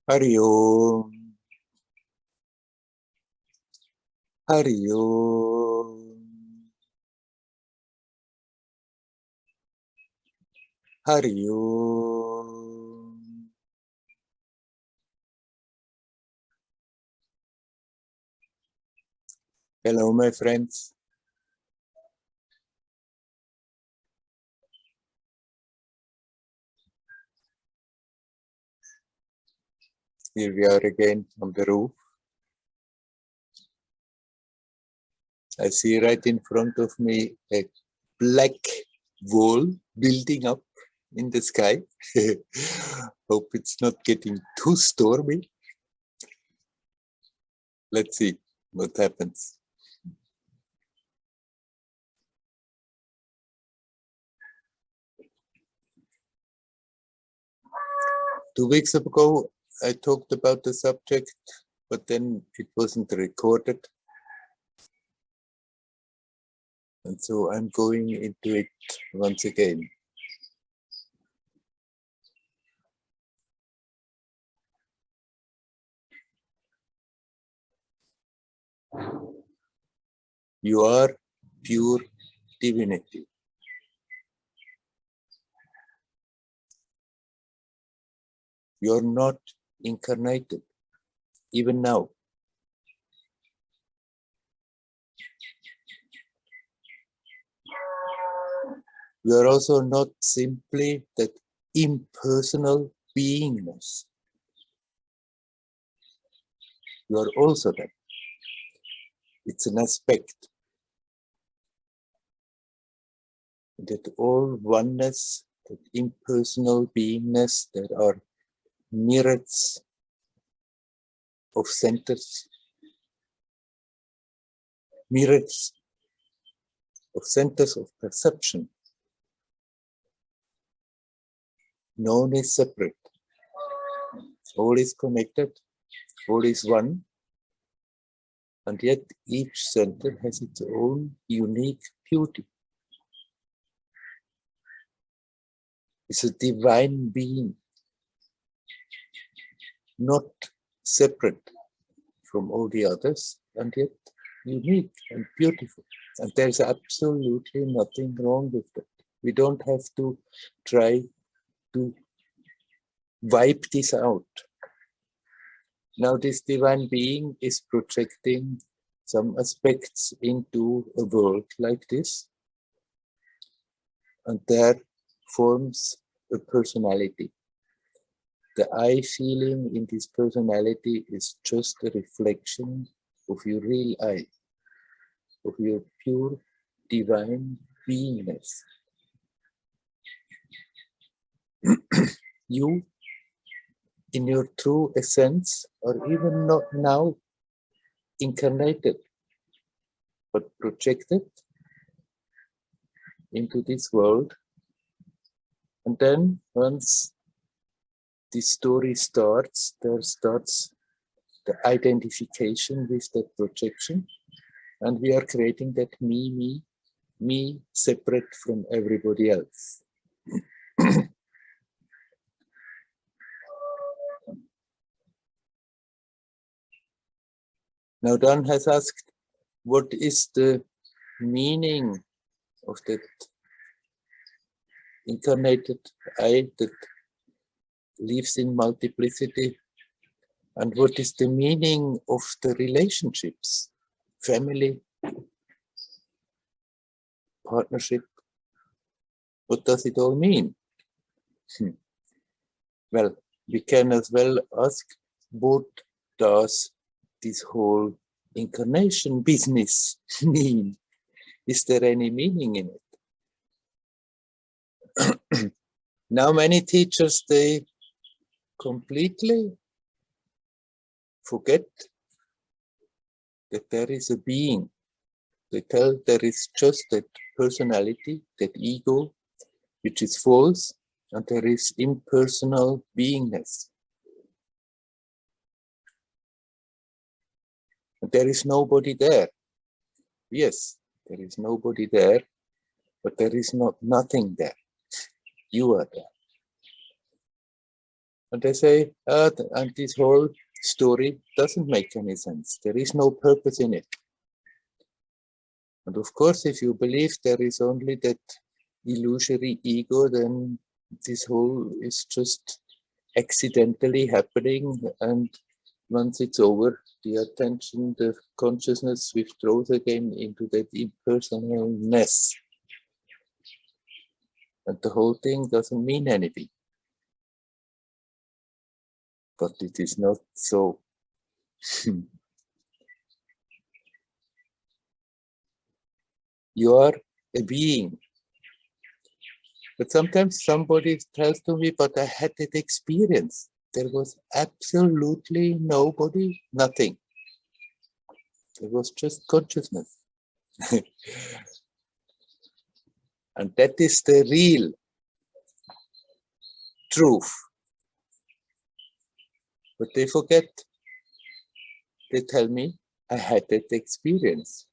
Hari Om. Hari Om. Hari Om. Hello, my friends. Here we are again on the roof. I see right in front of me a black wall building up in the sky. Hope it's not getting too stormy. Let's see what happens. Two weeks ago, I talked about the subject, but then it wasn't recorded. And so I'm going into it once again. You are pure divinity. You are not incarnated, even now. You are also not simply that impersonal beingness. You are also that. It's an aspect. That all oneness, that impersonal beingness, there are myriads of centers, myriads of centers of perception. None is separate. All is connected, all is one, and yet each center has its own unique beauty. It's a divine being, not separate from all the others, and yet unique and beautiful. And there's absolutely nothing wrong with that. We don't have to try to wipe this out. Now this divine being is projecting some aspects into a world like this, and there forms a personality. The I feeling in this personality is just a reflection of your real I, of your pure divine beingness. You, in your true essence, are even not now incarnated, but projected into this world. And then once this story starts, there starts the identification with that projection, and we are creating that me separate from everybody else. Now Dan has asked, what is the meaning of that incarnated I that lives in multiplicity, and what is the meaning of the relationships, family, partnership? What does it all mean? Well, we can as well ask, what does this whole incarnation business mean? Is there any meaning in it? Now many teachers, they completely forget that there is a being. They tell there is just that personality, that ego, which is false, and there is impersonal beingness. And there is nobody there. Yes, there is nobody there, but there is not nothing there. You are there. And they say, and this whole story doesn't make any sense. There is no purpose in it. And of course, if you believe there is only that illusory ego, then this whole is just accidentally happening. And once it's over, the attention, the consciousness withdraws again into that impersonalness. And the whole thing doesn't mean anything. But it is not so. You are a being. But sometimes somebody tells to me, but I had that experience. There was absolutely nobody, nothing. It was just consciousness. And that is the real truth. But they forget. They tell me, I had that experience.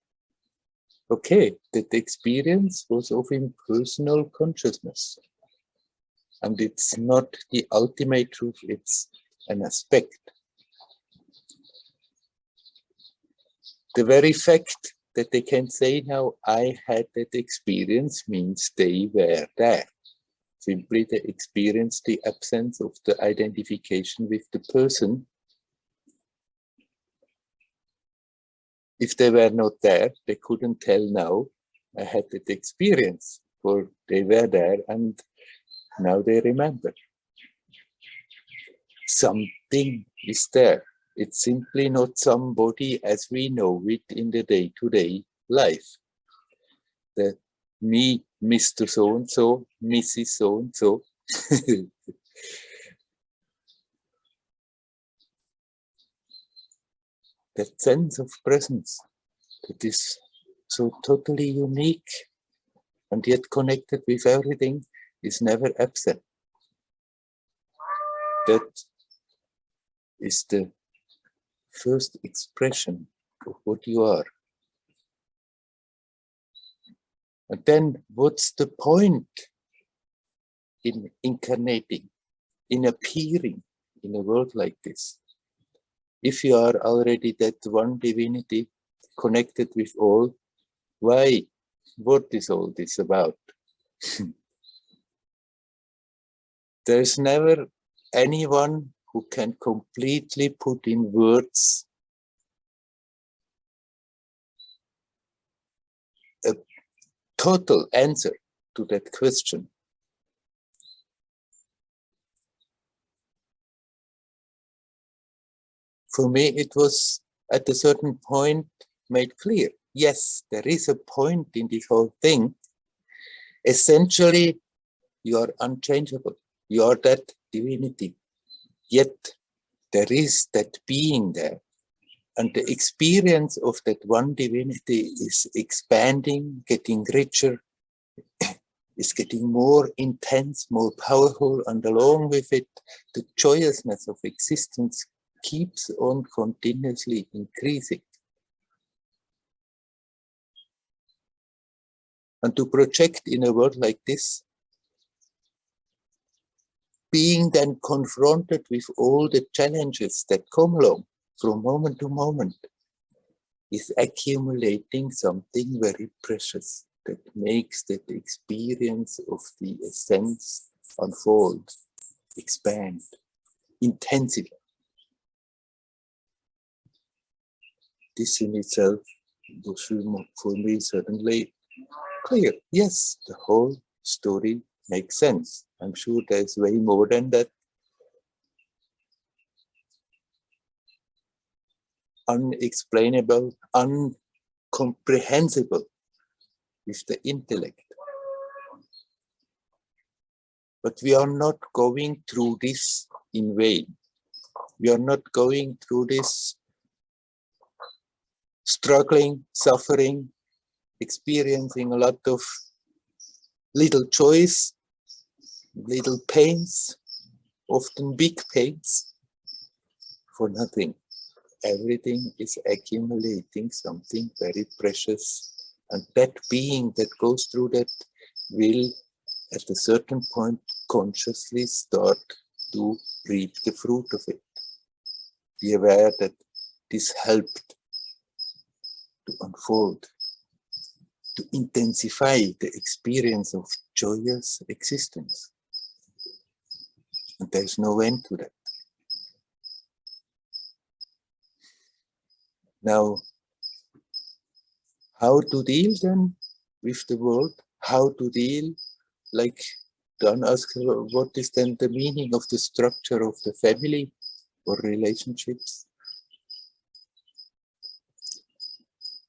Okay, that experience was of impersonal consciousness. And it's not the ultimate truth, it's an aspect. The very fact that they can say now, I had that experience, means they were there. Simply they experienced the absence of the identification with the person. If they were not there, they couldn't tell now, I had that experience, for they were there and now they remember. Something is there. It's simply not somebody as we know it in the day-to-day life. The me, Mr. So-and-so, Mrs. So-and-so. That sense of presence that is so totally unique and yet connected with everything is never absent. That is the first expression of what you are. And then what's the point in incarnating, in appearing in a world like this? If you are already that one divinity connected with all, why? What is all this about? There's never anyone who can completely put in words a total answer to that question. For me, it was at a certain point made clear. Yes, there is a point in this whole thing. Essentially, you are unchangeable. You are that divinity. Yet, there is that being there. And the experience of that one divinity is expanding, getting richer, is getting more intense, more powerful, and along with it, the joyousness of existence keeps on continuously increasing. And to project in a world like this, being then confronted with all the challenges that come along from moment to moment, is accumulating something very precious that makes that experience of the essence unfold, expand, intensify. This in itself was for me certainly clear. Yes, the whole story makes sense. I'm sure there's way more than that. Unexplainable, incomprehensible with the intellect. But we are not going through this in vain. We are not going through this struggling, suffering, experiencing a lot of little joys, little pains, often big pains, for nothing. Everything is accumulating something very precious. And that being that goes through that will, at a certain point, consciously start to reap the fruit of it. Be aware that this helped to unfold, to intensify the experience of joyous existence. And there's no end to that. Now, how to deal then with the world? How to deal, like Dan asked, what is then the meaning of the structure of the family or relationships?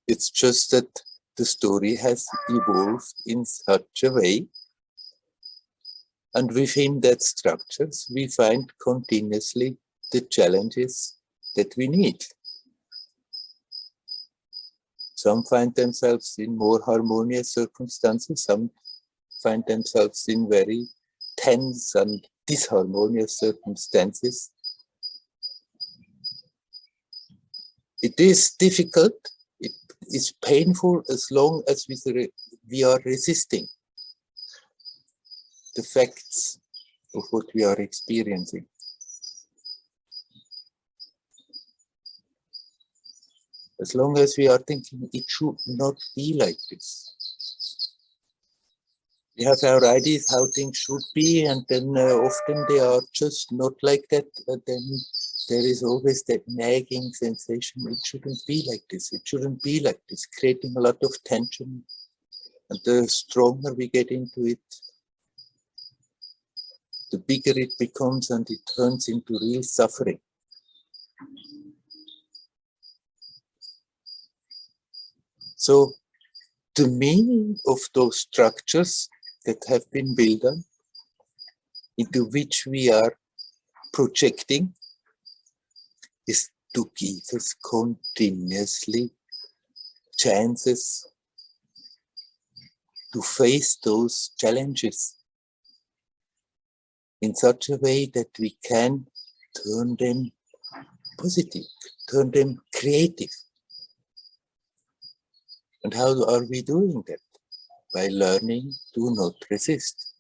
It's just that the story has evolved in such a way, and within that structures we find continuously the challenges that we need. Some find themselves in more harmonious circumstances, some find themselves in very tense and disharmonious circumstances. It is difficult, it is painful as long as we are resisting the facts of what we are experiencing. As long as we are thinking it should not be like this. We have our ideas how things should be, and then often they are just not like that, but then there is always that nagging sensation, it shouldn't be like this, it shouldn't be like this, creating a lot of tension. And the stronger we get into it, the bigger it becomes, and it turns into real suffering. So the meaning of those structures that have been built on, into which we are projecting, is to give us continuously chances to face those challenges in such a way that we can turn them positive, turn them creative. And how are we doing that? By learning to not resist,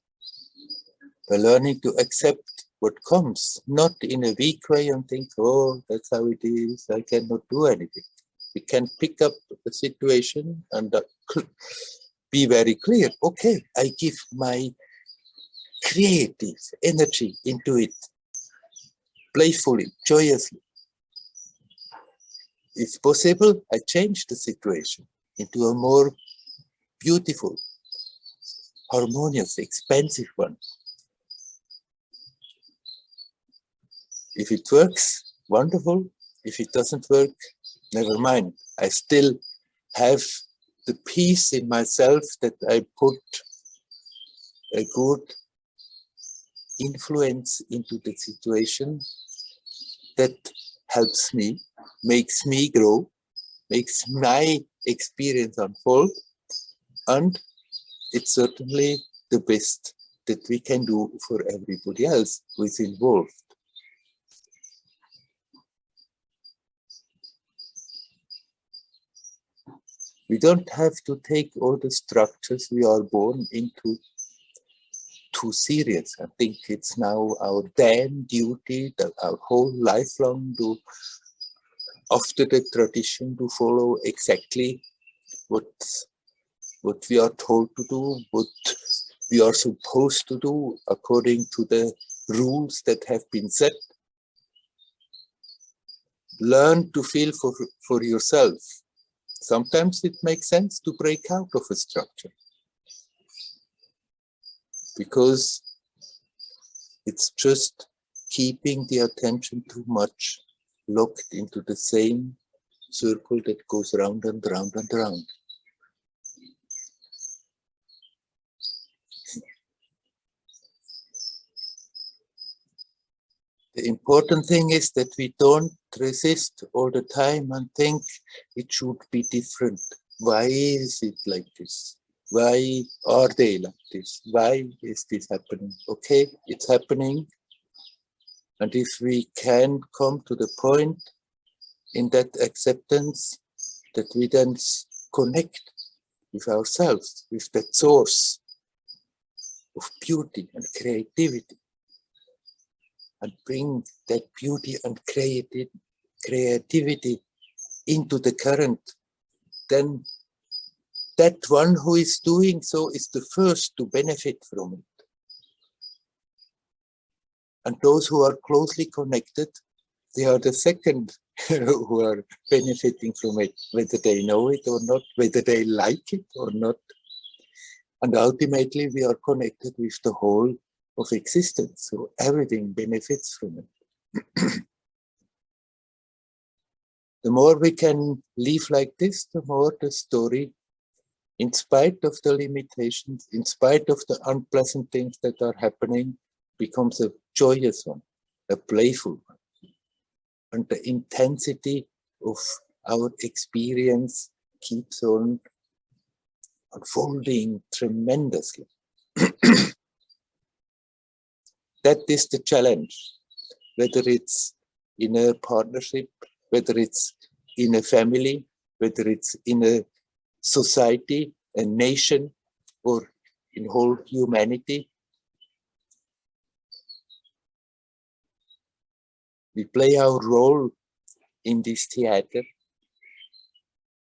by learning to accept what comes, not in a weak way and think, oh, that's how it is, I cannot do anything. We can pick up a situation and be very clear, okay, I give my creative energy into it, playfully, joyously. If possible, I change the situation into a more beautiful, harmonious, expansive one. If it works, wonderful. If it doesn't work, never mind. I still have the peace in myself that I put a good influence into the situation that helps me, makes me grow, makes my experience unfold, and it's certainly the best that we can do for everybody else who is involved. We don't have to take all the structures we are born into too serious. I think it's now our damn duty, that our whole lifelong to, after the tradition, to follow exactly what we are told to do, what we are supposed to do according to the rules that have been set. Learn to feel for yourself. Sometimes it makes sense to break out of a structure, because it's just keeping the attention too much locked into the same circle that goes round and round and round. The important thing is that we don't resist all the time and think it should be different. Why is it like this? Why are they like this? Why is this happening? Okay, it's happening. And if we can come to the point in that acceptance, that we then connect with ourselves, with that source of beauty and creativity, and bring that beauty and creativity into the current, then that one who is doing so is the first to benefit from it. And those who are closely connected, they are the second who are benefiting from it, whether they know it or not, whether they like it or not. And ultimately, we are connected with the whole of existence, so everything benefits from it. The more we can live like this, the more the story, in spite of the limitations, in spite of the unpleasant things that are happening, becomes a joyous one, a playful one. And the intensity of our experience keeps on unfolding tremendously. That is the challenge, whether it's in a partnership, whether it's in a family, whether it's in a society, a nation, or in whole humanity. We play our role in this theater,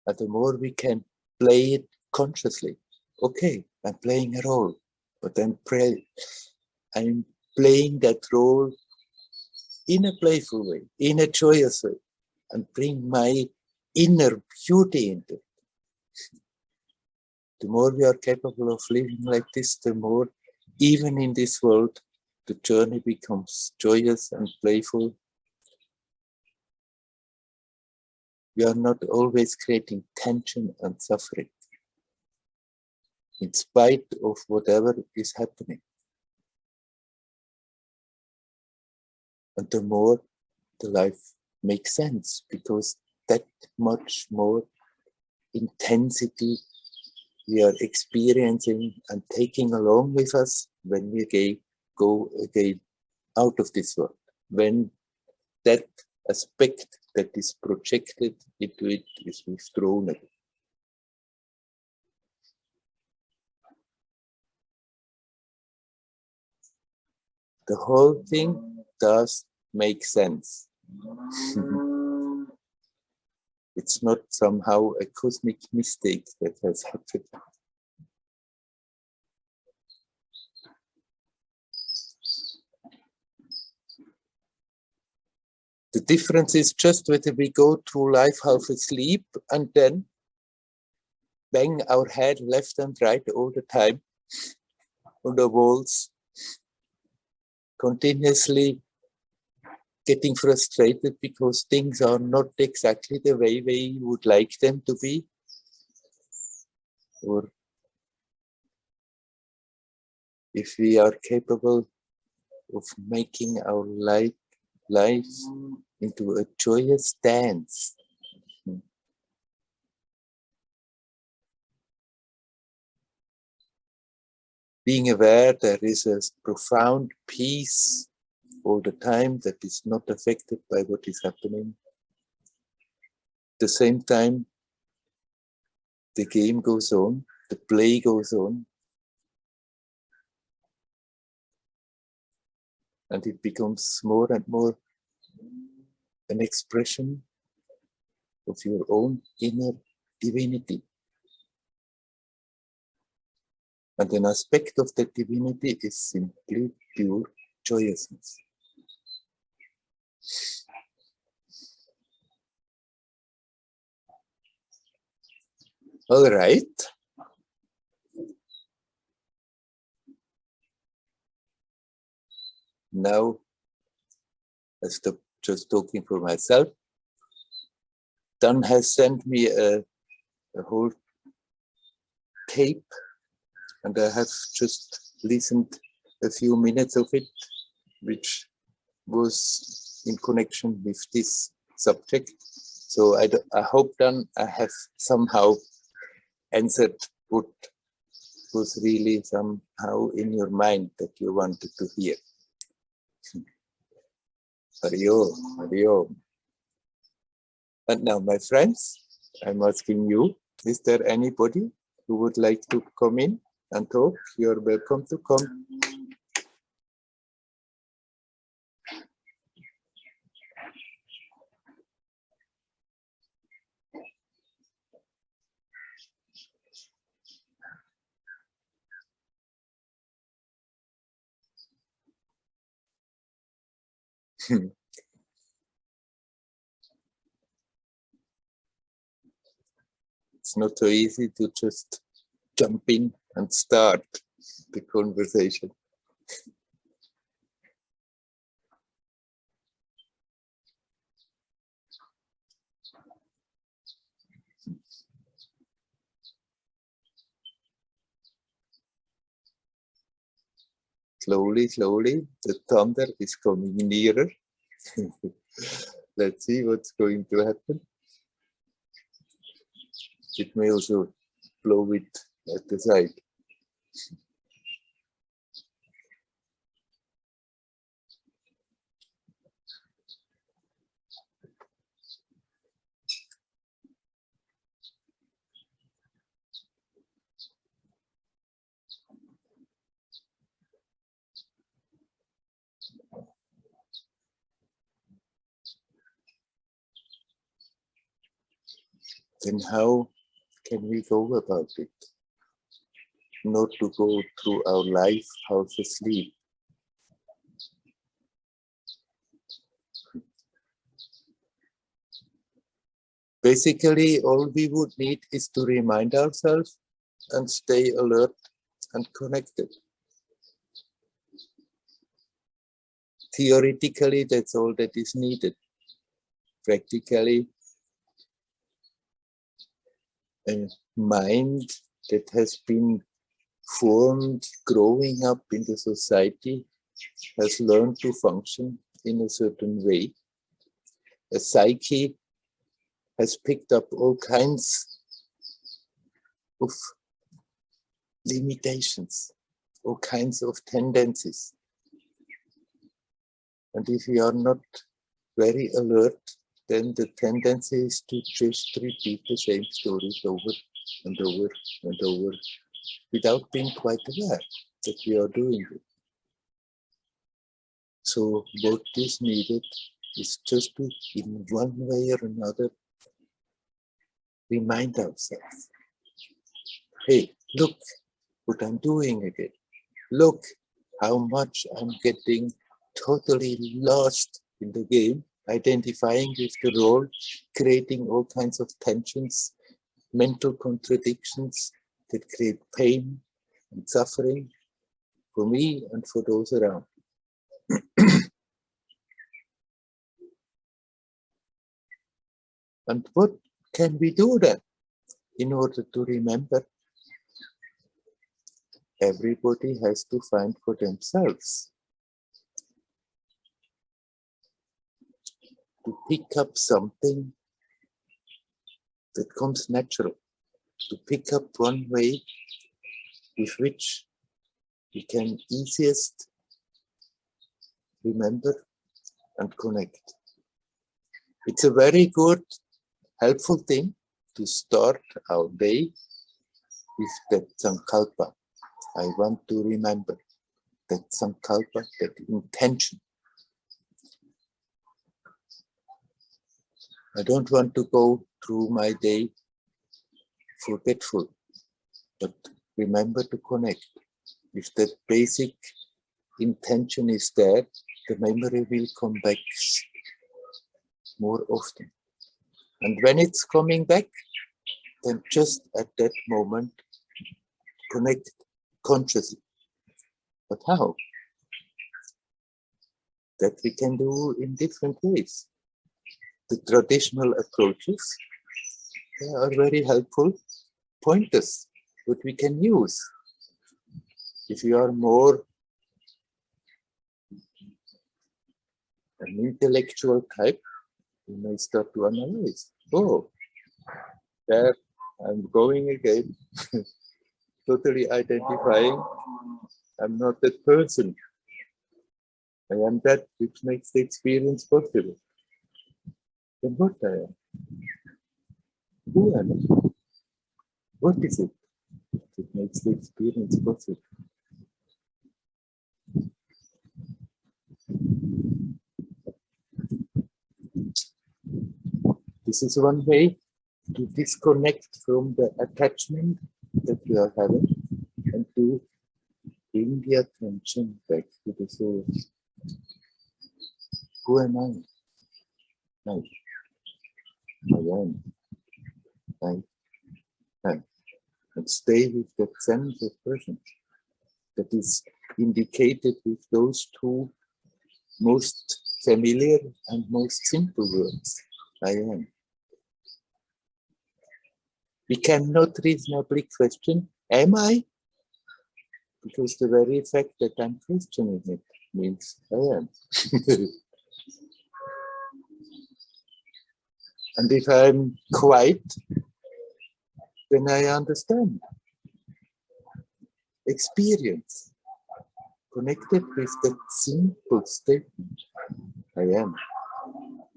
and the more we can play it consciously. Okay, I'm playing a role, but I'm playing that role in a playful way, in a joyous way, and bring my inner beauty into it. The more we are capable of living like this, the more, even in this world, the journey becomes joyous and playful. We are not always creating tension and suffering, in spite of whatever is happening. And the more the life makes sense, because that much more intensity we are experiencing and taking along with us when we go again out of this world, when that aspect that is projected into it is withdrawn again. The whole thing does make sense. It's not somehow a cosmic mistake that has happened. The difference is just whether we go through life half asleep and then bang our head left and right all the time on the walls, continuously getting frustrated because things are not exactly the way we would like them to be, or if we are capable of making our lives into a joyous dance. Being aware there is a profound peace all the time that is not affected by what is happening. At the same time, the game goes on, the play goes on, and it becomes more and more an expression of your own inner divinity. And an aspect of that divinity is simply pure joyousness. All right. Now, I stop just talking for myself. Dan has sent me a whole tape, and I have just listened a few minutes of it, which was in connection with this subject. So I hope, Dan, I have somehow answered what was really somehow in your mind that you wanted to hear. Hariyo. And now, my friends, I'm asking you, is there anybody who would like to come in and talk? You're welcome to come. It's not so easy to just jump in and start the conversation. Slowly, slowly, the thunder is coming nearer. Let's see what's going to happen. It may also blow it at the side. Then how can we go about it? Not to go through our life half asleep. Basically, all we would need is to remind ourselves and stay alert and connected. Theoretically, that's all that is needed. Practically, a mind that has been formed, growing up in the society, has learned to function in a certain way. A psyche has picked up all kinds of limitations, all kinds of tendencies. And if we are not very alert, then the tendency is to just repeat the same stories over and over and over without being quite aware that we are doing it. So what is needed is just to, in one way or another, remind ourselves, hey, look what I'm doing again. Look how much I'm getting totally lost in the game, identifying with the role, creating all kinds of tensions, mental contradictions that create pain and suffering for me and for those around. And what can we do then in order to remember? Everybody has to find for themselves to pick up something that comes natural, to pick up one way with which we can easiest remember and connect. It's a very good, helpful thing to start our day with that sankalpa. I want to remember that sankalpa, that intention. I don't want to go through my day forgetful, but remember to connect. If that basic intention is there, the memory will come back more often. And when it's coming back, then just at that moment, connect consciously. But how? That we can do in different ways. The traditional approaches, they are very helpful pointers that we can use. If you are more an intellectual type, you may start to analyze. Oh, there I'm going again, totally identifying I'm not that person. I am that which makes the experience possible. Then what I am? Who am I? What is it that makes the experience possible? This is one way to disconnect from the attachment that we are having and to bring the attention back to the source. Who am I? No. I am. I am. And stay with that sense of presence that is indicated with those two most familiar and most simple words. I am. We cannot reasonably question, am I? Because the very fact that I'm questioning it means I am. And if I'm quiet, then I understand. Experience, connected with that simple statement, I am,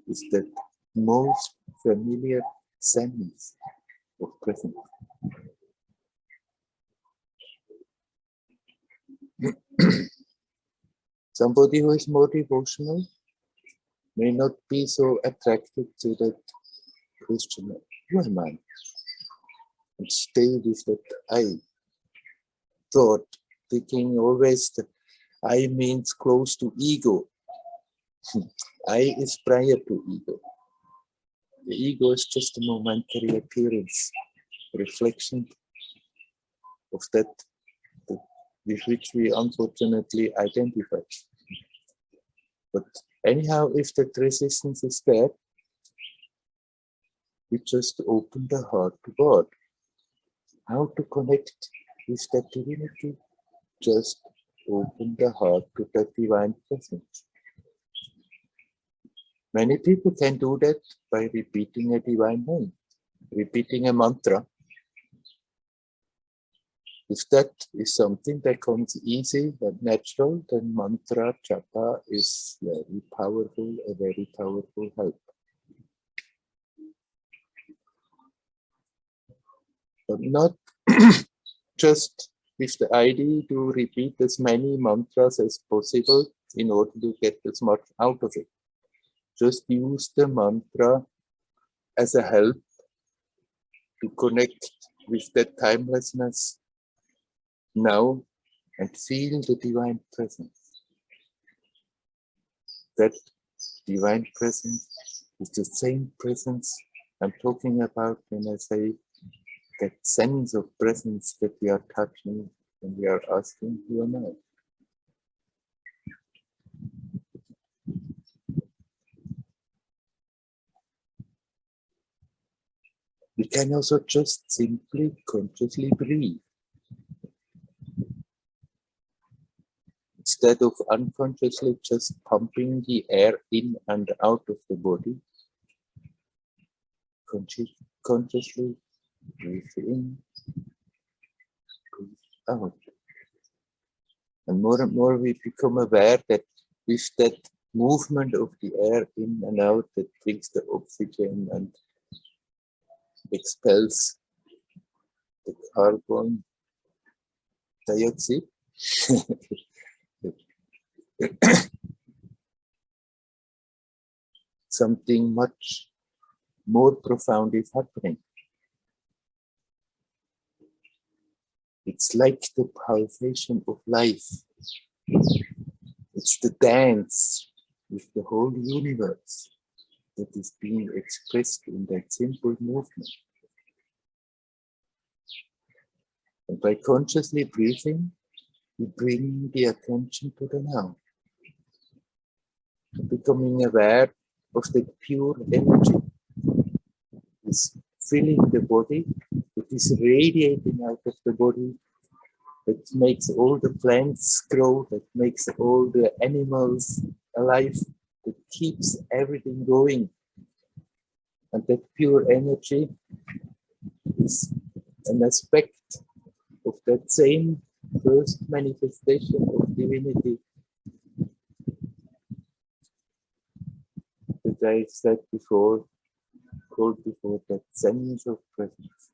is that most familiar sense of presence. Somebody who is more devotional may not be so attracted to that question, who am I? And stay with that I thought, thinking always that I means close to ego. I is prior to ego. The ego is just a momentary appearance, reflection of that with which we unfortunately identify. But anyhow, if that resistance is there, we just open the heart to God. How to connect with that divinity? Just open the heart to that divine presence. Many people can do that by repeating a divine name, repeating a mantra. If that is something that comes easy and natural, then mantra japa is very powerful, a very powerful help. But not just with the idea to repeat as many mantras as possible in order to get as much out of it. Just use the mantra as a help to connect with that timelessness now and feel the divine presence. That divine presence is the same presence I'm talking about when I say that sense of presence that we are touching when we are asking, who am I? We can also just simply consciously breathe. Instead of unconsciously just pumping the air in and out of the body, consciously breathe in, breathe out. And more we become aware that with that movement of the air in and out that brings the oxygen and expels the carbon dioxide, something much more profound is happening. It's like the pulsation of life. It's the dance with the whole universe that is being expressed in that simple movement. And by consciously breathing, we bring the attention to the now. Becoming aware of the pure energy is filling the body, it is radiating out of the body, that makes all the plants grow, that makes all the animals alive, that keeps everything going. And that pure energy is an aspect of that same first manifestation of divinity that I said before, called before, that sense of presence.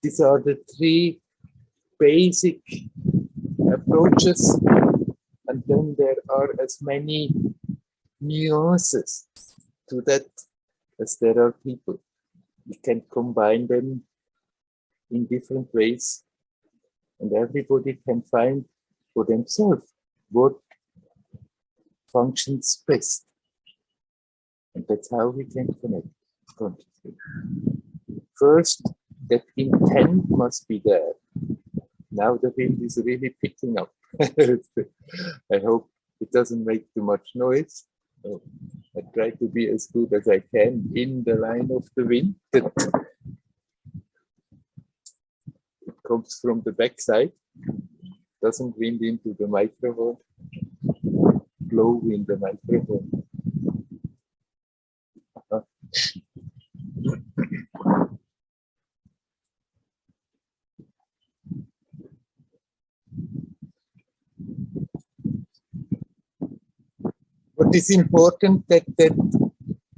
These are the three basic approaches, and then there are as many nuances to that as there are people. We can combine them in different ways, and everybody can find for themselves what functions best. And that's how we can connect consciously. First, that intent must be there. Now the wind is really picking up. I hope it doesn't make too much noise. I try to be as good as I can in the line of the wind. It comes from the backside, doesn't wind into the microphone, blow in the microphone. What is important that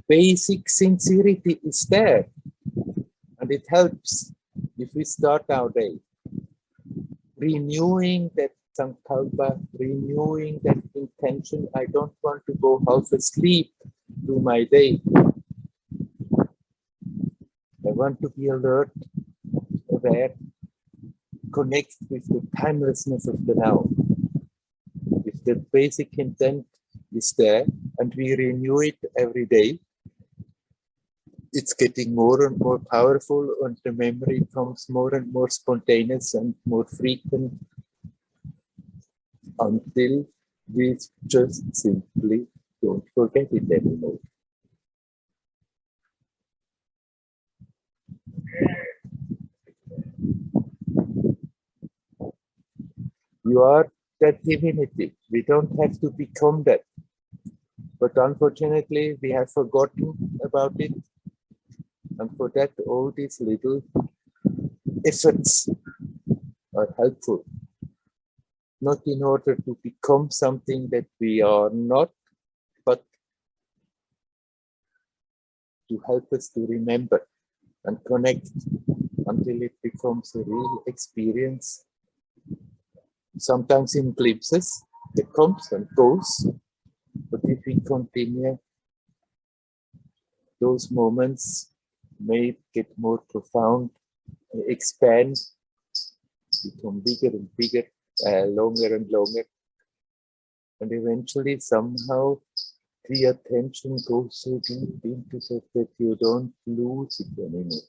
basic sincerity is there, and it helps if we start our day renewing that sankalpa, renewing that intention. I don't want to go half asleep through my day. I want to be alert, aware, connect with the timelessness of the now. If the basic intent is there and we renew it every day, it's getting more and more powerful, and the memory becomes more and more spontaneous and more frequent until we just simply don't forget it anymore. You are that divinity. We don't have to become that. But unfortunately, we have forgotten about it. And for that, all these little efforts are helpful. Not in order to become something that we are not, but to help us to remember and connect until it becomes a real experience. Sometimes in glimpses, it comes and goes. But if we continue, those moments may get more profound, expand, become bigger and bigger, longer and longer. And eventually, somehow, the attention goes so deep into it that you don't lose it anymore.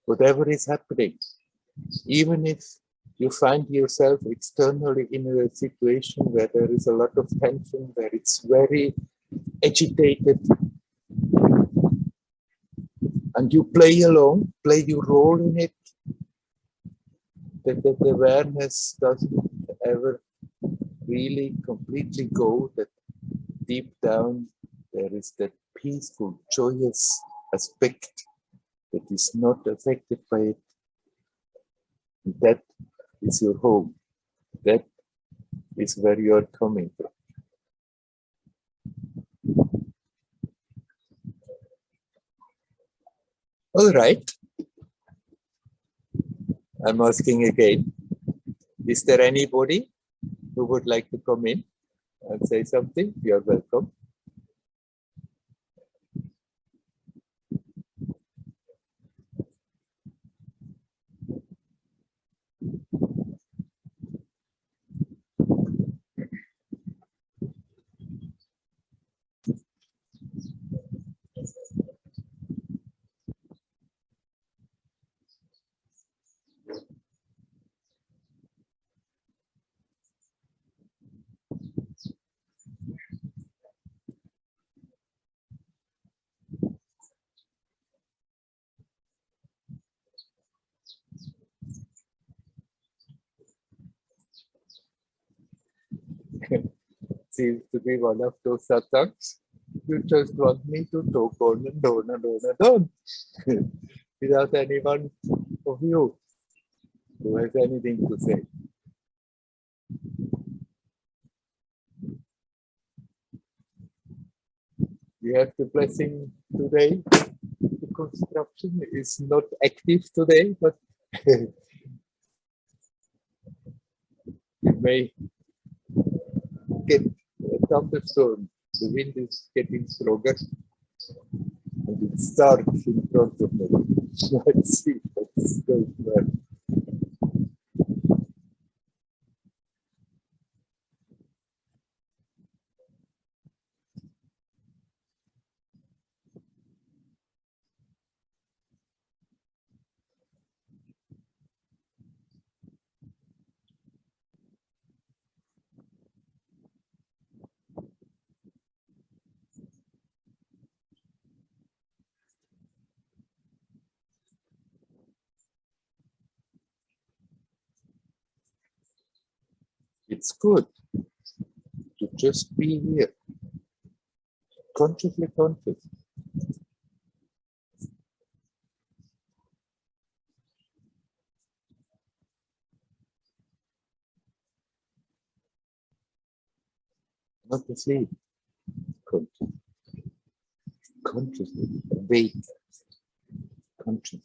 Whatever is happening, even if you find yourself externally in a situation where there is a lot of tension, where it's very agitated, and you play along, play your role in it, that the awareness doesn't ever really completely go, that deep down there is that peaceful, joyous aspect that is not affected by it. And that is your home. That is where you are coming from. All right. I'm asking again, is there anybody who would like to come in and say something? You're welcome. Seems to be one of those satsangs. You just want me to talk on and on and on and on without anyone of you who has anything to say. We have the blessing today. The construction is not active today, but it may get a thunderstorm. The wind is getting stronger, and it starts in front of me. Let's see what's going on. It's good to just be here, consciously conscious. Not asleep, conscious. Consciously awake, conscious,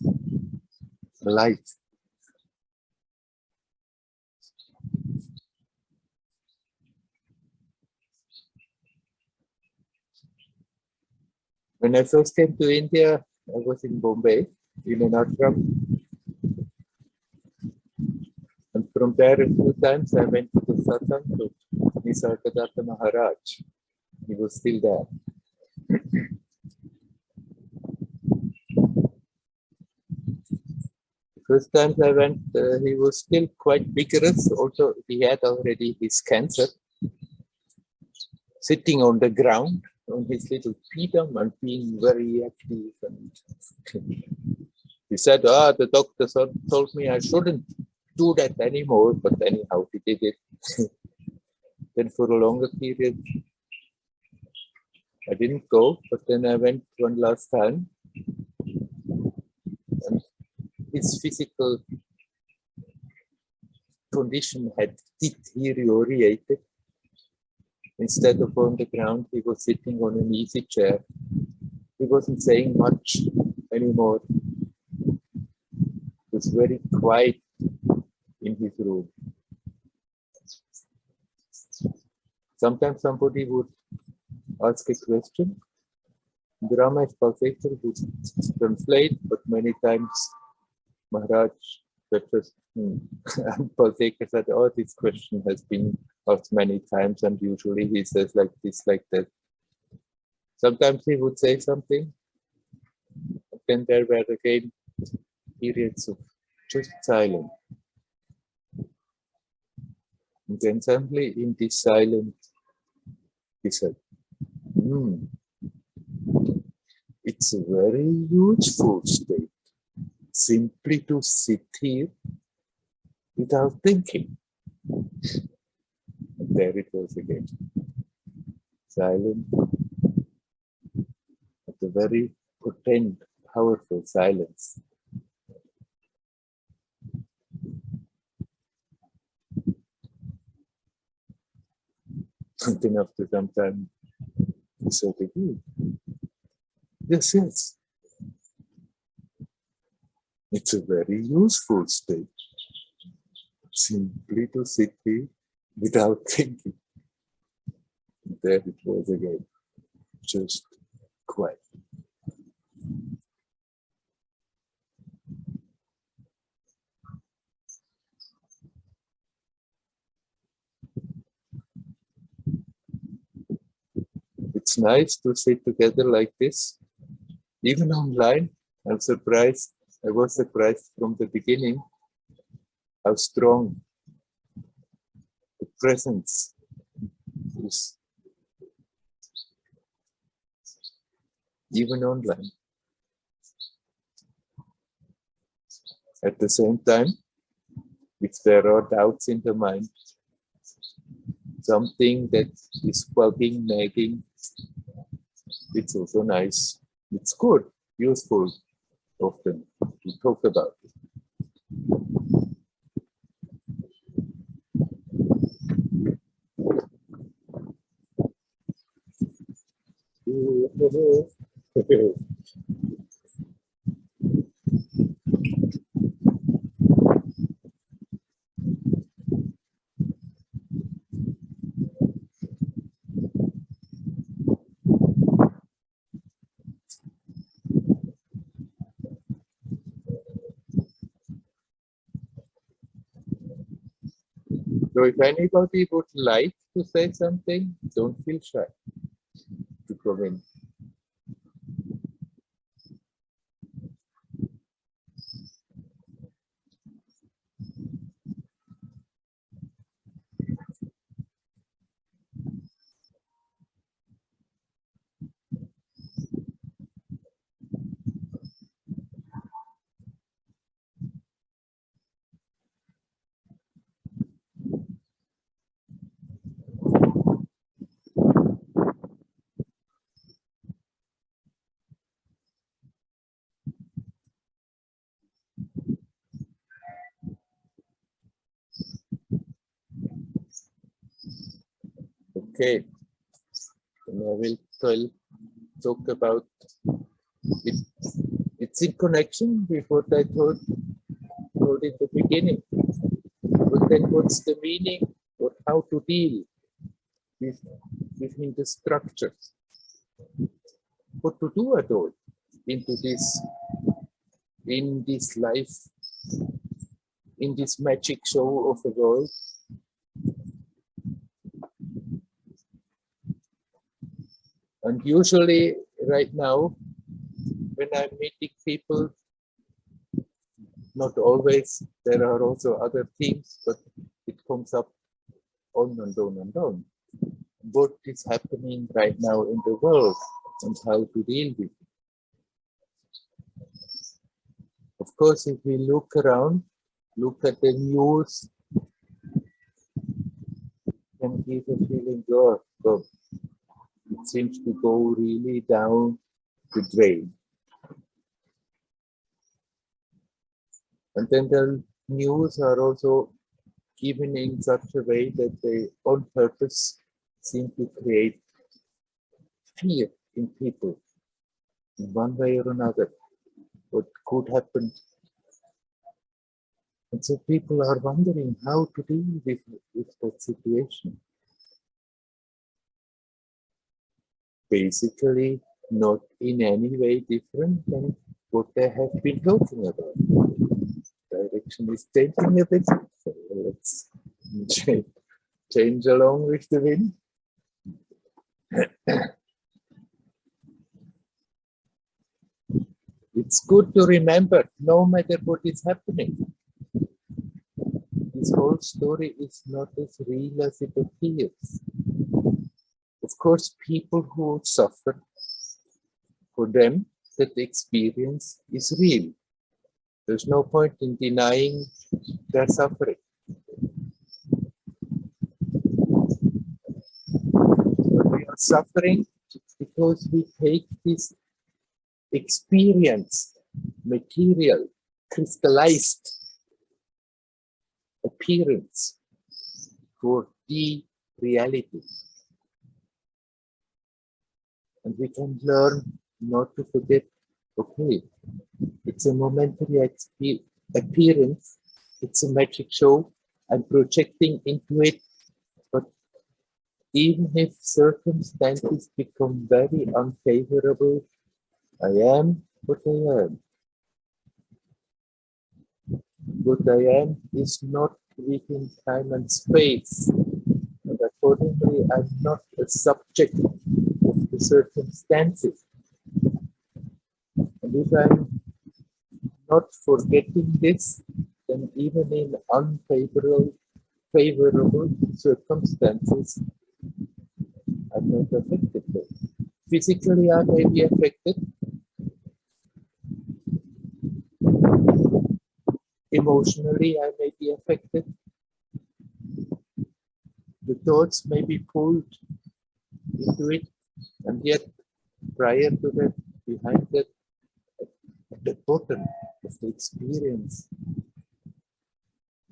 alive. When I first came to India, I was in Bombay, in an ashram. And from there, a few times, I went to the Satsang to Nisargadatta Maharaj. He was still there. The first time I went, he was still quite vigorous. Also, he had already his cancer. Sitting on the ground on his little pedum and being very active. And he said, the doctor told me I shouldn't do that anymore, but anyhow, he did it. Then for a longer period, I didn't go, but then I went one last time. And his physical condition had deteriorated. Instead of on the ground, he was sitting on an easy chair. He wasn't saying much anymore. It was very quiet in his room. Sometimes somebody would ask a question. The Rama Palsekar would translate, but many times Maharaj just Palsekar said, this question has been asked many times, and usually he says like this, like that. Sometimes he would say something, and then there were again periods of just silence. And then suddenly in this silence, he said, it's a very useful state, simply to sit here without thinking. And there it was again, silent, but a very potent, powerful silence. And then after some time, he said again, yes, it's a very useful state, simply to sit here without thinking. And there it was again, just quiet. It's nice to sit together like this, even online. I was surprised from the beginning how strong the presence is, even online. At the same time, if there are doubts in the mind, something that is bugging, nagging, it's also nice. It's good, useful, often to talk about it. So if anybody would like to say something, don't feel shy to come in. Okay, and I will talk about it. It's in connection with what I told in the beginning. But then what's the meaning or how to deal within the structures? What to do at all into this, in this life, in this magic show of the world? And usually right now, when I'm meeting people, not always, there are also other themes, but it comes up on and on and on. What is happening right now in the world and how to deal with it. Of course, if we look around, look at the news, can give a feeling, oh, it seems to go really down the drain. And then the news are also given in such a way that they, on purpose, seem to create fear in people in one way or another. What could happen? And so people are wondering how to deal with that situation. Basically, not in any way different than what they have been talking about. Direction is changing a bit, so let's change along with the wind. It's good to remember, no matter what is happening, this whole story is not as real as it appears. Of course, people who suffer, for them, that experience is real. There's no point in denying their suffering. But we are suffering because we take this experience, material, crystallized appearance for the reality. And we can learn not to forget, okay, it's a momentary appearance, it's a magic show, I'm projecting into it, but even if circumstances become very unfavorable, I am what I am. What I am is not within time and space, and accordingly I'm not a subject of the circumstances. And if I'm not forgetting this, then even in favorable circumstances, I'm not affected. Physically, I may be affected. Emotionally, I may be affected. The thoughts may be pulled into it, and yet prior to that, behind that, at the bottom of the experience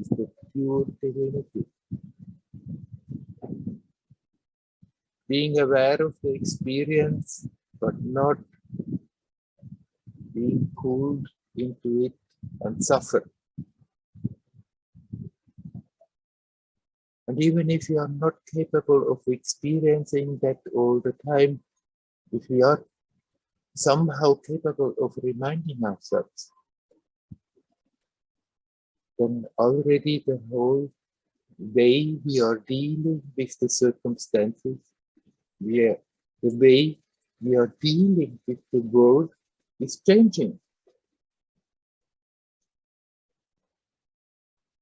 is the pure divinity. Being aware of the experience, but not being pulled into it and suffer. And even if you are not capable of experiencing that all the time, if we are somehow capable of reminding ourselves, then already the whole way we are dealing with the circumstances, the way we are dealing with the world is changing.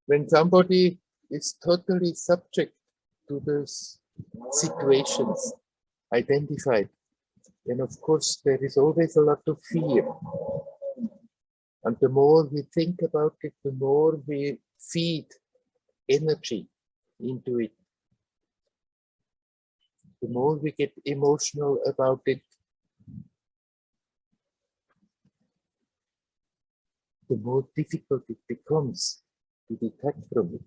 When somebody is totally subject to those situations identified, then of course there is always a lot of fear. And the more we think about it, the more we feed energy into it. The more we get emotional about it, the more difficult it becomes to detach from it.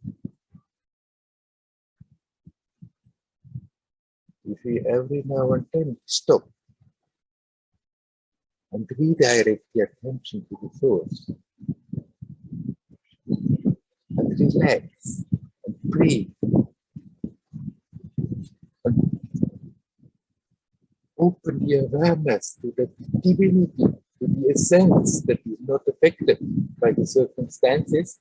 If we every now and then stop and redirect the attention to the source and relax and breathe and open the awareness to the divinity, to the essence that is not affected by the circumstances,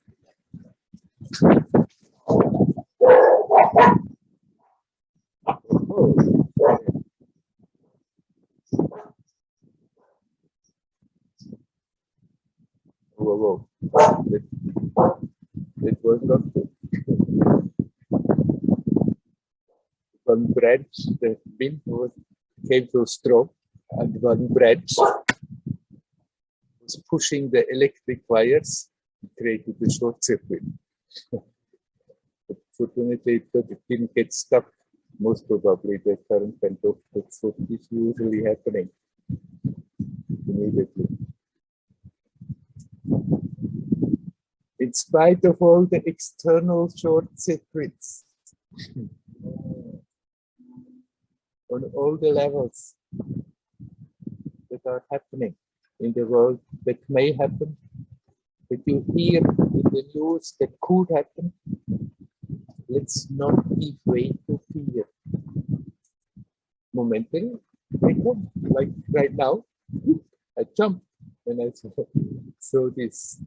oh, whoa. It was not good. One branch, the wind came so strong, and one branch was pushing the electric wires and created a short circuit. But fortunately, it didn't get stuck. Most probably, the current went off. That's what is usually happening immediately. In spite of all the external short circuits, on all the levels that are happening in the world, that may happen, that you hear in the news that could happen, let's not give way to fear. Momentarily, like right now, I jumped when I saw this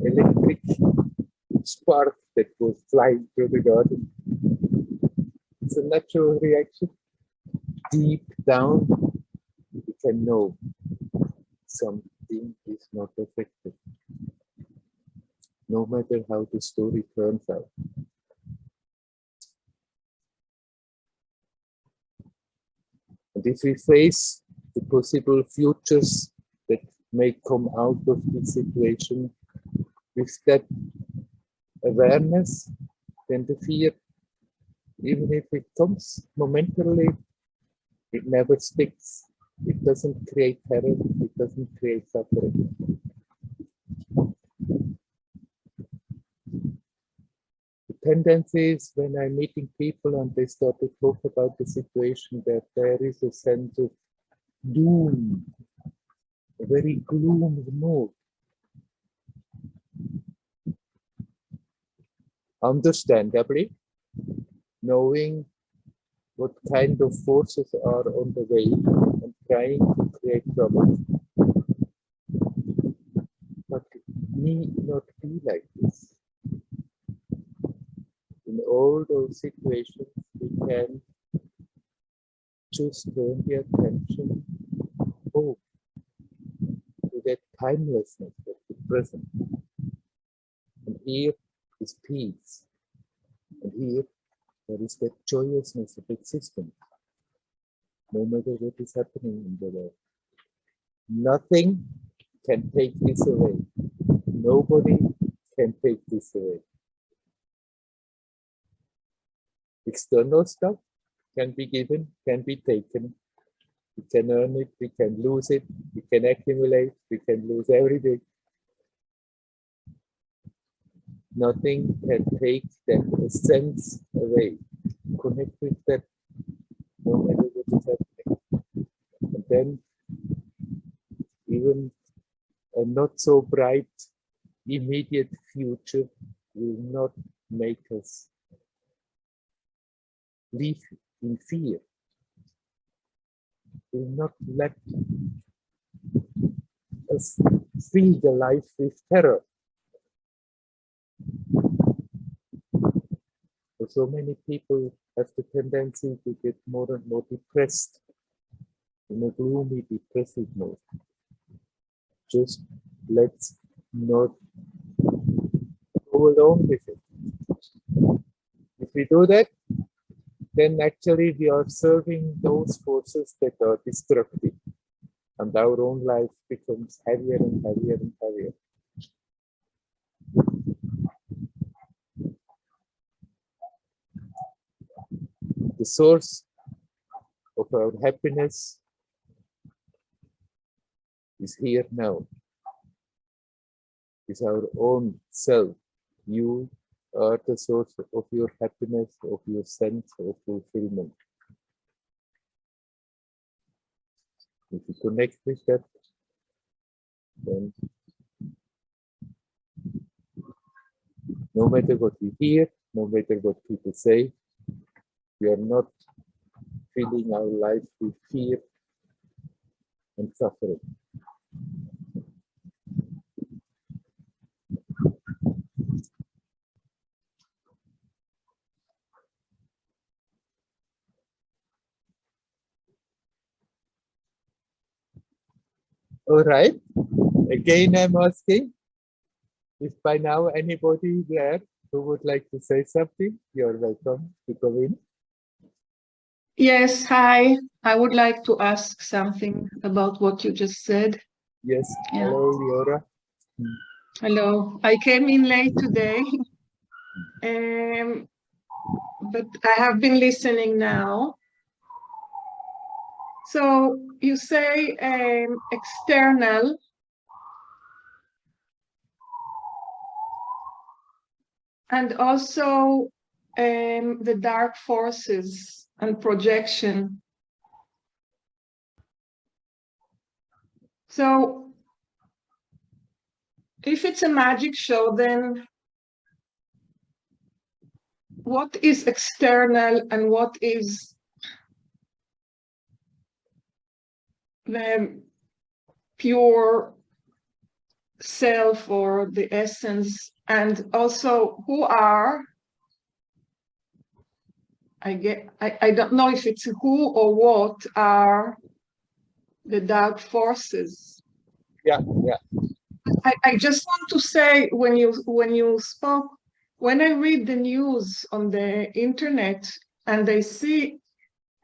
electric spark that was flying through the garden. It's a natural reaction. Deep down, you can know something is not affected, no matter how the story turns out. And if we face the possible futures that may come out of this situation with that awareness, then the fear, even if it comes momentarily, it never sticks. It doesn't create terror, it doesn't create suffering. The tendency is when I'm meeting people and they start to talk about the situation, that there is a sense of doom, a very gloomy mood. Understandably, knowing what kind of forces are on the way and trying to create trouble, but it need not be like this. In all those situations, we can just turn the attention to that timelessness of the present. And here is peace. And here there is that joyousness of existence, no matter what is happening in the world. Nothing can take this away. Nobody can take this away. External stuff can be given, can be taken. We can earn it, we can lose it, we can accumulate, we can lose everything. Nothing can take that essence away. Connect with that, no matter what is happening. And then even a not so bright immediate future will not make us live in fear. Will not let us feel the life with terror. So many people have the tendency to get more and more depressed, in a gloomy, depressive mode. Just let's not go along with it. If we do that, then actually we are serving those forces that are destructive, and our own life becomes heavier and heavier and heavier. The source of our happiness is here now. Is our own self, you are the source of your happiness, of your sense of fulfillment. If you connect with that, then no matter what we hear, no matter what people say, we are not filling our life with fear and suffering. All right. Again, I'm asking if by now anybody there who would like to say something, you're welcome to go in. Yes, hi. I would like to ask something about what you just said. Yes. Yeah. Hello, Liora. Hello. I came in late today, but I have been listening now. So you say external. And also the dark forces and projection. So if it's a magic show, then what is external and what is the pure self or the essence? And also, who are, I don't know if it's who or what are the dark forces. Yeah. I just want to say, when you spoke, when I read the news on the internet and I see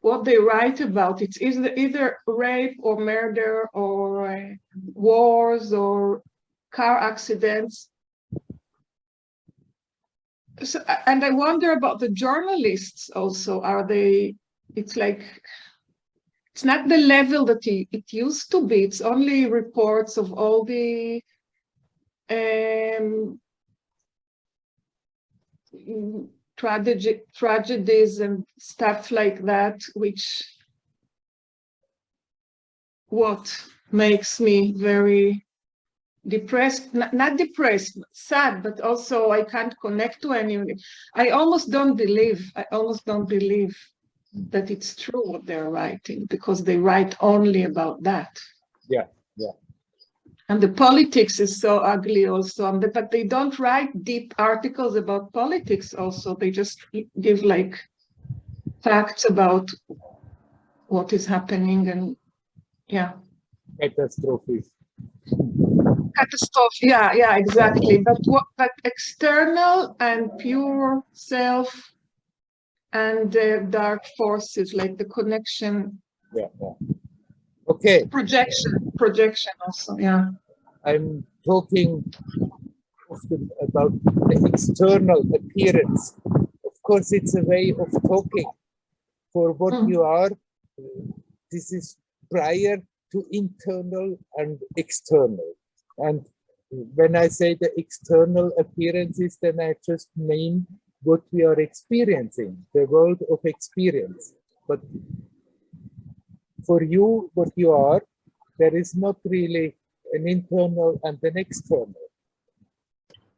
what they write about, it's either rape or murder or wars or car accidents. So, and I wonder about the journalists also. Are they? It's like, it's not the level that it used to be. It's only reports of all the tragedies and stuff like that, which what makes me very depressed, not depressed, sad, but also I can't connect to anyone. I almost don't believe that it's true what they're writing, because they write only about that. Yeah. And the politics is so ugly also, but they don't write deep articles about politics also. They just give like facts about what is happening, and yeah. Catastrophes. Catastrophe, yeah, exactly. But external and pure self and the dark forces, like the connection. Yeah. Okay. Projection also, yeah. I'm talking often about the external appearance. Of course, it's a way of talking. For what you are, this is prior to internal and external. And when I say the external appearances, then I just mean what we are experiencing, the world of experience. But for you, what you are, there is not really an internal and an external.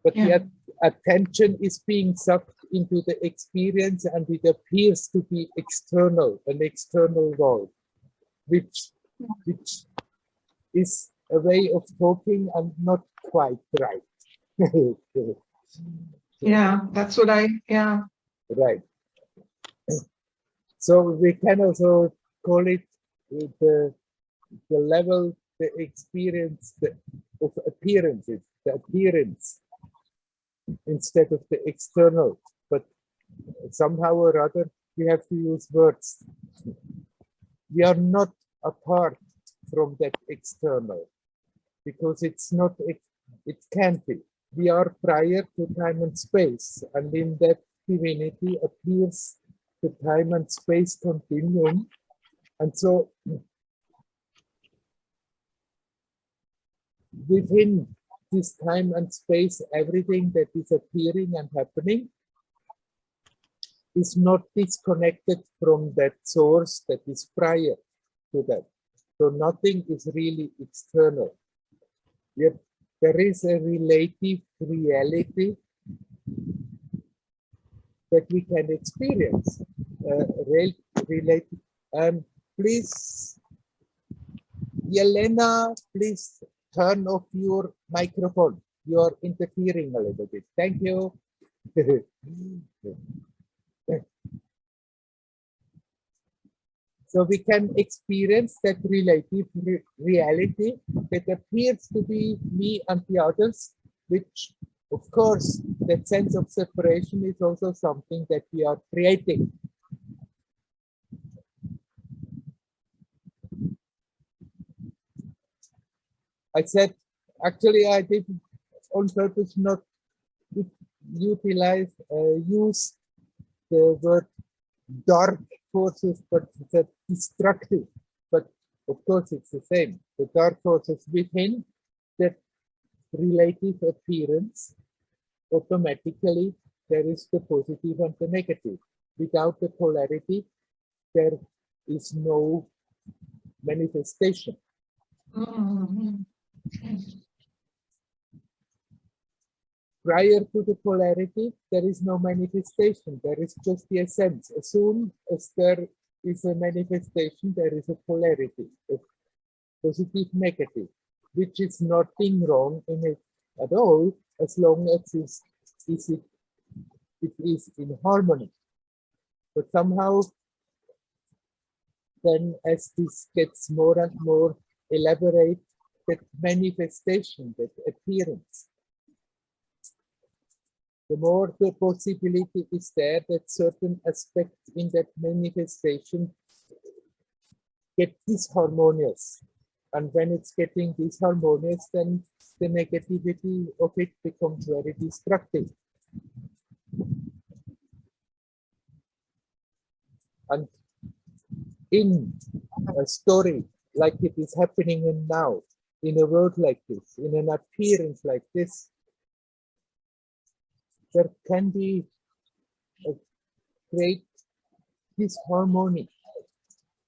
But the attention is being sucked into the experience, and it appears to be external, an external world, which is a way of talking and not quite right. Yeah, that's what yeah. Right. So we can also call it the level, the experience of appearances, the appearance, instead of the external. But somehow or other, we have to use words. We are not apart from that external, because it's not, it can't be. We are prior to time and space, and in that divinity appears the time and space continuum. And so within this time and space, everything that is appearing and happening is not disconnected from that source that is prior to that. So nothing is really external. Yet there is a relative reality that we can experience. Relative. Please, Yelena, please turn off your microphone. You're interfering a little bit. Thank you. So we can experience that relative reality that appears to be me and the others, which, of course, that sense of separation is also something that we are creating. I said, actually, I did on purpose not use the word dark forces, but that destructive. But of course, it's the same. The dark forces within that relative appearance, automatically there is the positive and the negative. Without the polarity, there is no manifestation. Prior to the polarity, there is no manifestation. There is just the essence. As soon as there is a manifestation, there is a polarity, a positive, negative, which is nothing wrong in it at all, as long as it is in harmony. But somehow, then as this gets more and more elaborate, that manifestation, that appearance, the more the possibility is there that certain aspects in that manifestation get disharmonious. And when it's getting disharmonious, then the negativity of it becomes very destructive. And in a story like it is happening in now, in a world like this, in an appearance like this, there can be a great disharmony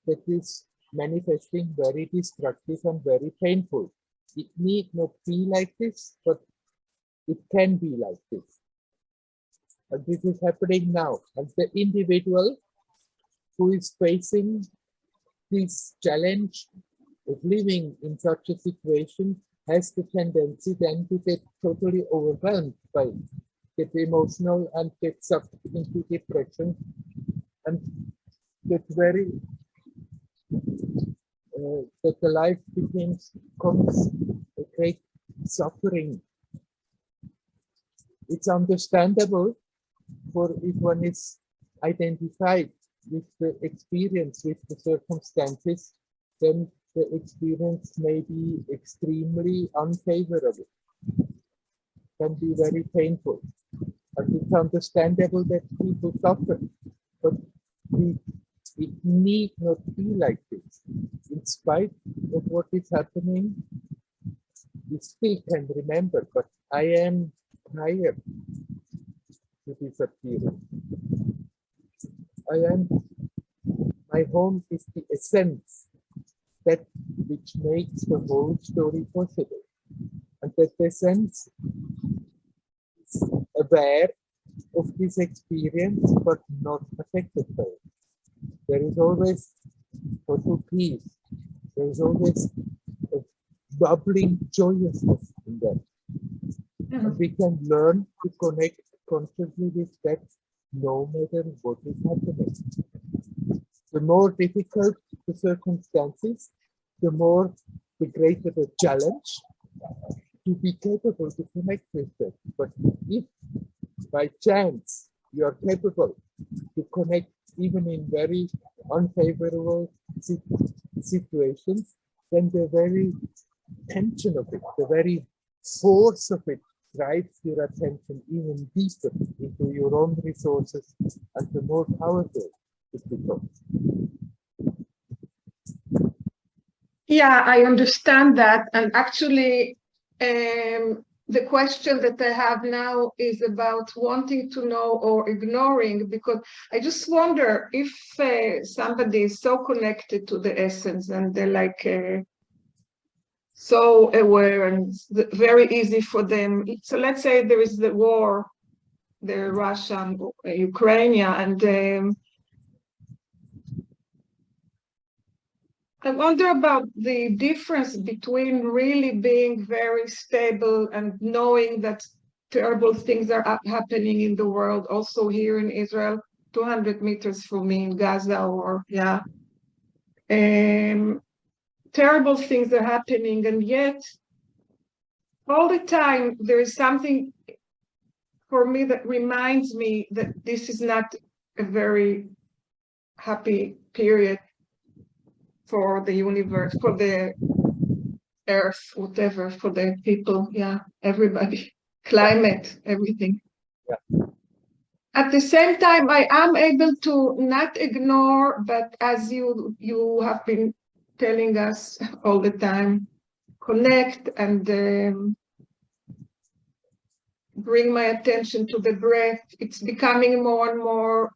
that is manifesting very destructive and very painful. It need not be like this, but it can be like this. And this is happening now. And the individual who is facing this challenge of living in such a situation has the tendency then to get totally overwhelmed by it, get emotional and get sucked into depression, and get very that the life becomes a great suffering. It's understandable for if one is identified with the experience, with the circumstances, then the experience may be extremely unfavorable, can be very painful. And it's understandable that people suffer, but it need not be like this. In spite of what is happening, we still can remember, but I am prior to this appearance. My home is the essence, that which makes the whole story possible. And that essence is aware of this experience, but not affected by it. There is always total peace. There is always a bubbling joyousness in that. And we can learn to connect consciously with that no matter what is happening. The more difficult the circumstances, the greater the challenge to be capable to connect with them. But if by chance you are capable to connect even in very unfavorable situations, then the very tension of it, the very force of it drives your attention even deeper into your own resources, and the more powerful it becomes. Yeah, I understand that. And actually, the question that I have now is about wanting to know or ignoring, because I just wonder if somebody is so connected to the essence and they're like so aware and very easy for them. So let's say there is the war, the Russian, Ukraine, and I wonder about the difference between really being very stable and knowing that terrible things are happening in the world, also here in Israel, 200 meters from me in Gaza, or terrible things are happening, and yet all the time there is something for me that reminds me that this is not a very happy period for the universe, for the earth, whatever, for the people, everybody, climate, everything. Yeah. At the same time, I am able to not ignore, but as you have been telling us all the time, connect and bring my attention to the breath. It's becoming more and more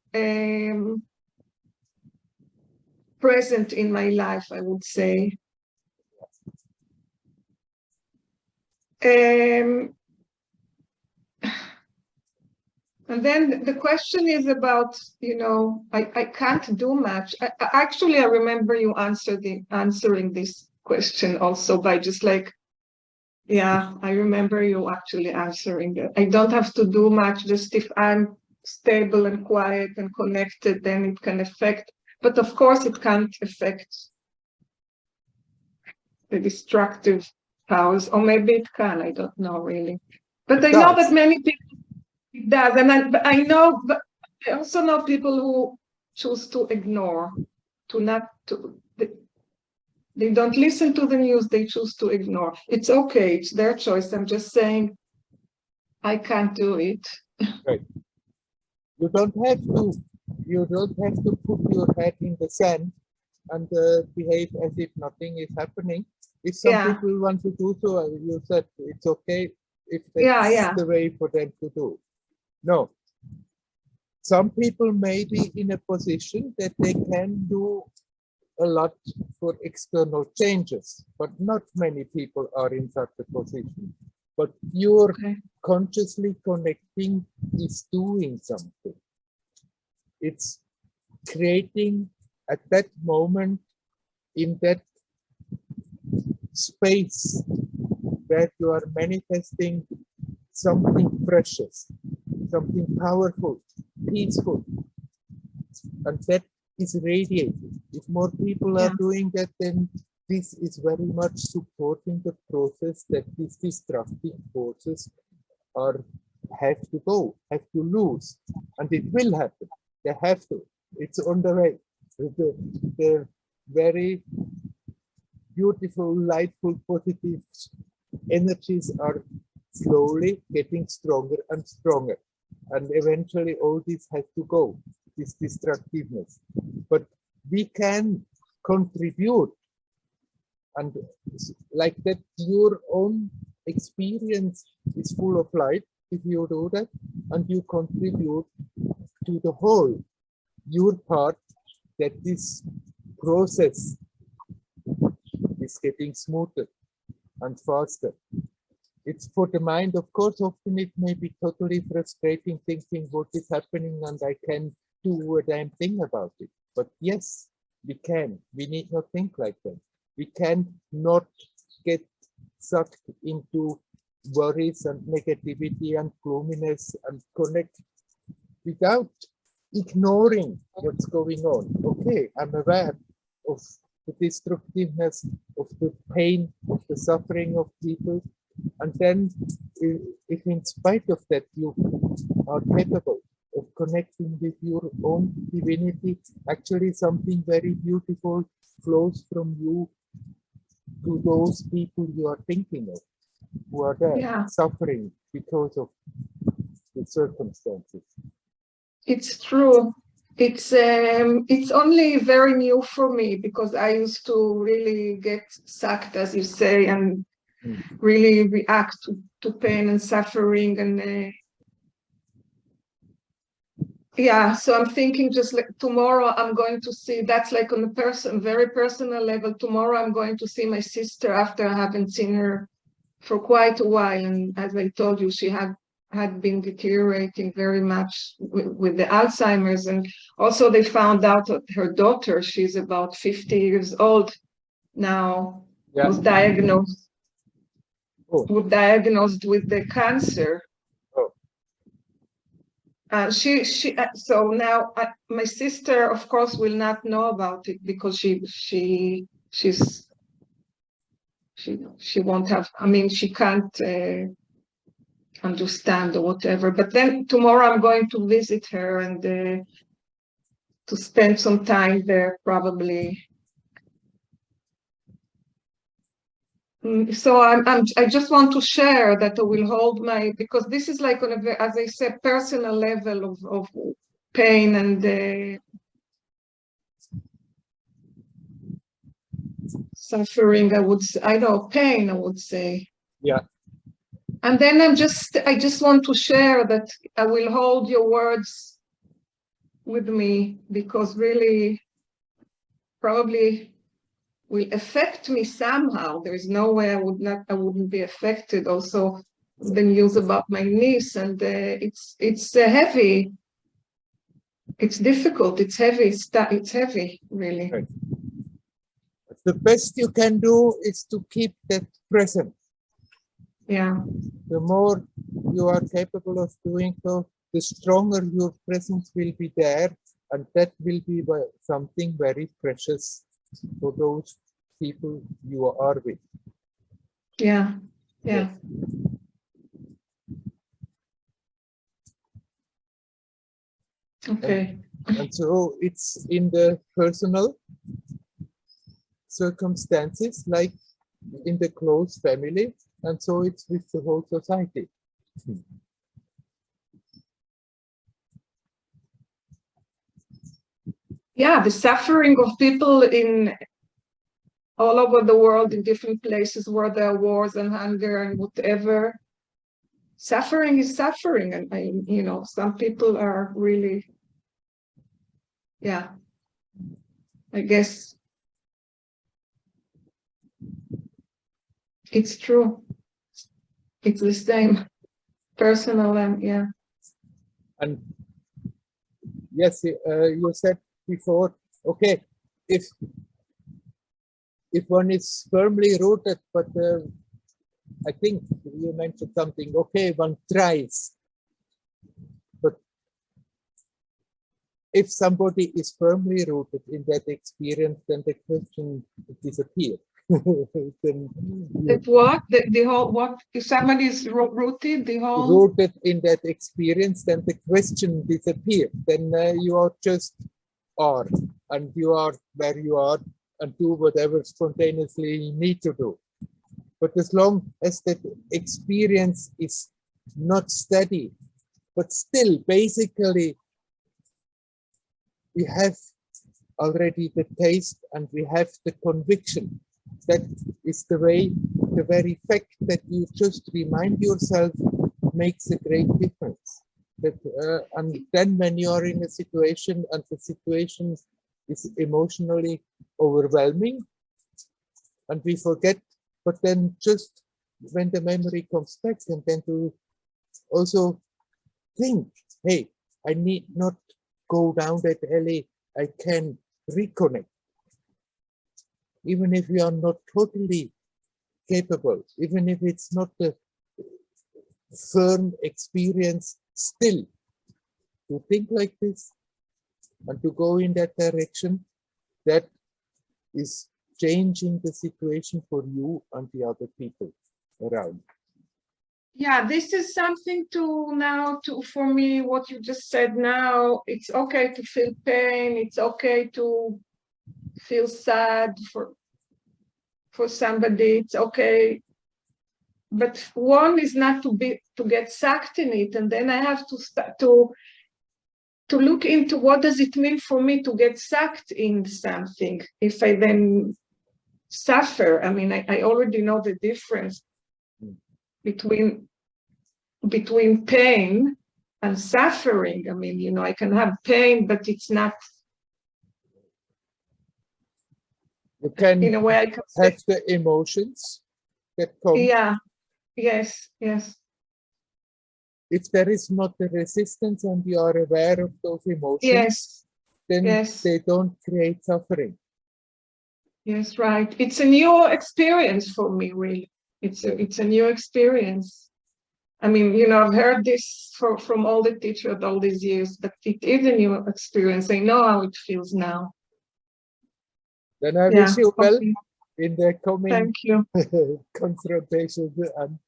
present in my life, I would say. And then the question is about, I can't do much. Actually, I remember you answering this question also by just like, I remember you actually answering it. I don't have to do much, just if I'm stable and quiet and connected, then it can affect. But of course, it can't affect the destructive powers, or maybe it can, I don't know really. But I know that many people, it does, and I know, but I also know people who choose to ignore, they don't listen to the news, they choose to ignore. It's okay, it's their choice. I'm just saying, I can't do it. Right. You don't have to put your head in the sand and behave as if nothing is happening. If some people want to do so, you said it's okay if that's the way for them to do. No. Some people may be in a position that they can do a lot for external changes, but not many people are in such a position. But you're consciously connecting is doing something. It's creating at that moment, in that space where you are manifesting something precious, something powerful, peaceful, and that is radiating. If more people are doing that, then this is very much supporting the process that these destructive forces have to go, have to lose, and it will happen. They have to. It's on the way. The very beautiful, lightful, positive energies are slowly getting stronger and stronger. And eventually all this has to go, this destructiveness. But we can contribute, and like that, your own experience is full of light if you do that, and you contribute to the whole, your part, that this process is getting smoother and faster. It's for the mind, of course, often it may be totally frustrating thinking what is happening and I can do a damn thing about it. But yes, we can. We need not think like that. We can not get sucked into worries and negativity and gloominess and connect without ignoring what's going on. Okay, I'm aware of the destructiveness, of the pain, of the suffering of people. And then if in spite of that you are capable of connecting with your own divinity, actually something very beautiful flows from you to those people you are thinking of, who are there suffering because of the circumstances. It's true. It's only very new for me because I used to really get sucked, as you say, and really react to pain and suffering. And yeah, so I'm thinking just like tomorrow I'm going to see, that's like on a very personal level. Tomorrow I'm going to see my sister after I haven't seen her for quite a while. And as I told you, she had been deteriorating very much with the Alzheimer's. And also they found out that her daughter, she's about 50 years old now, was diagnosed with the cancer. So now my sister, of course, will not know about it because she won't have. I mean, she can't understand or whatever. But then tomorrow I'm going to visit her and to spend some time there, probably. So I just want to share that I will hold because this is like on a, as I said, personal level of pain and suffering. I know pain, I would say. Yeah. And then I just want to share that I will hold your words with me, because really probably will affect me somehow. There's no way I wouldn't be affected. Also, the news about my niece, and it's heavy. It's difficult. It's heavy. It's heavy, really. Right. The best you can do is to keep that present. Yeah. The more you are capable of doing so, the stronger your presence will be there, and that will be something very precious for those people you are with. Yeah. Yeah. Okay. And so it's in the personal circumstances, like in the close family, and so it's with the whole society. Yeah, the suffering of people in all over the world, in different places where there are wars and hunger and whatever. Suffering is suffering, and some people are really, yeah, I guess it's true. It's the same, personal, and yeah. And yes, you said before, okay, if one is firmly rooted, but I think you mentioned something, okay, one tries. But if somebody is firmly rooted in that experience, then the question disappears. That what? The whole, what? If somebody is rooted, the whole... Rooted in that experience, then the question disappears. Then you are just are, and you are where you are, and do whatever spontaneously you need to do. But as long as that experience is not steady, but still basically we have already the taste and we have the conviction. That is the way, the very fact that you just remind yourself makes a great difference. That, and then when you are in a situation and the situation is emotionally overwhelming and we forget, but then just when the memory comes back, and then to also think, hey, I need not go down that alley, I can reconnect. Even if you are not totally capable, even if it's not a firm experience, still to think like this and to go in that direction, that is changing the situation for you and the other people around. Yeah, this is something for me, what you just said now, it's okay to feel pain, it's okay to feel sad for somebody, it's okay. But one is not to get sucked in it, and then I have to start to look into what does it mean for me to get sucked in something if I then suffer. I mean, I already know the difference. between pain and suffering. I mean, you know, I can have pain, but it's not, You can in a way I can say, have the emotions that come. yeah, yes, yes, If there is not a resistance and you are aware of those emotions, yes, then yes. they don't create suffering. Yes, right. It's a new experience for me, really. It's a new experience. I mean, you know, I've heard this from all the teachers all these years, but it is a new experience. I know how it feels now. Then I Yeah, wish you well okay. in the coming Thank you. confrontations, and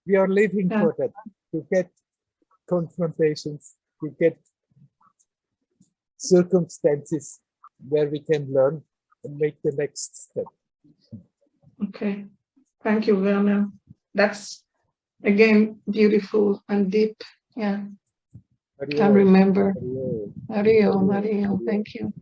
we are living Yeah. for that, to get confrontations, to get circumstances where we can learn and make the next step. Okay. Thank you, Werner. That's, again, beautiful and deep. Yeah. Hari I Om. remember. Hari Om. Hari Om, Hari Om. Thank you.